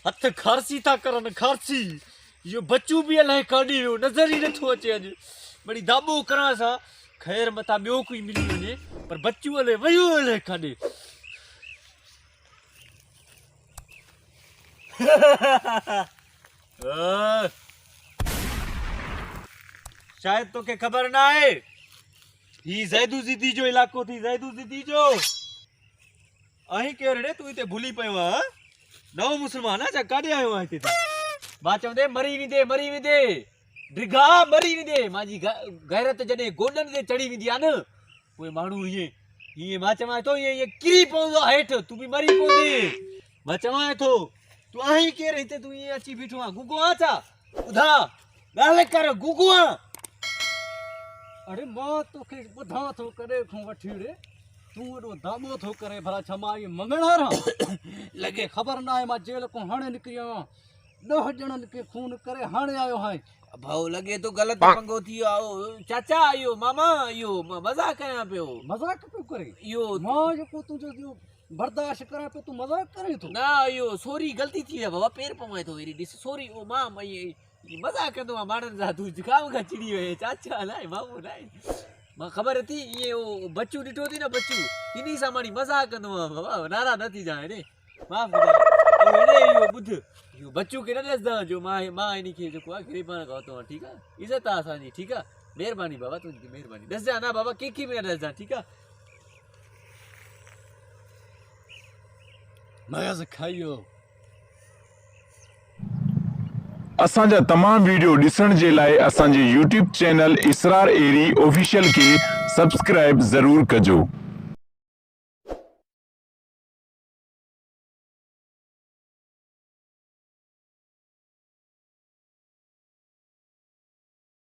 हथ खारसी था करन खारसी यो बच्चू भी अलाए काढी वियो नज़र ई नथो अचे अॼु बड़ी दाबो करण सां ख़ैर मथां ॿियो कोई मिली वञे पर बच्चू हले वियो अलाए काॾे शायद तोखे ख़बर ना आहे ही ज़ैदू ज़िदी जो इलाको थी ज़ैदू ज़िदी जो अहीं केरु रे तूं हिते भुली पियो आहे नओ मुसलमान आहे छा काॾे आयो आहे हिते मां चवंदे मरी वेंदे ड्रिघा मरी वेंदे मुंहिंजी गैरत जॾहिं गोॾनि ते चढ़ी वेंदी आहे न उहे माण्हू हीअं मां चवां थो हीअं किरी पवंदो आहे हेठि तूं बि मरी पवंदे मां चवां थो तूं आहीं केरु हिते तूं ईअं अची बीठो आहे गुगो आहे छा ॿुधा ॻाल्हि कर गुगो आहे अरे मां तोखे ॿुधां थो कॾहिं खां वठी रे तूं एॾो दाॿो थो करे भला छा मां इहो मंगण हां लॻे ख़बर न आहे मां जेल खां हाणे निकिरी आयो आहियां 10 ॼणनि खे खून करे हाणे आयो आहीं भाऊ लॻे तो ग़लति पंगो थी वियो चाचा इहो मामा इहो मज़ाक कयां पियो मज़ाक पियो करे इहो मां जेको तुंहिंजो इहो बर्दाश्त करां पियो तूं मज़ाक करे थो न इहो सोरी ग़लती थी वई बाबा पेर पवाए थो वरी ॾिस सोरी ओ मां मज़ाक कंदो आहे माण्हुनि सां तूं खां चिड़ी वई चाचा अलाए मामो न मां ख़बर थी इहो बच्चू ॾिठो थी न बच्चू इन सां मां मज़ाक कंदो आहियां बाबा नाराज़ न थी जाए रे माफ़ इहो ॿुध इहो बच्चू खे न ॾिसंदा जो मां इन खे जेको आहे ग़रीबान कहतो आहे ठीकु आहे इज़त आहे असांजी ठीकु आहे महिरबानी बाबा तुंहिंजी महिरबानी ॾिसजां न बाबा कंहिंखे बि न ॾिसजां ठीकु आहे मज़ो खाइयो असांजा तमाम वीडियो ॾिसण जे लाइ असांजे YouTube चैनल इसरार एरी ऑफिशियल खे सब्सक्राइब ज़रूर कजो।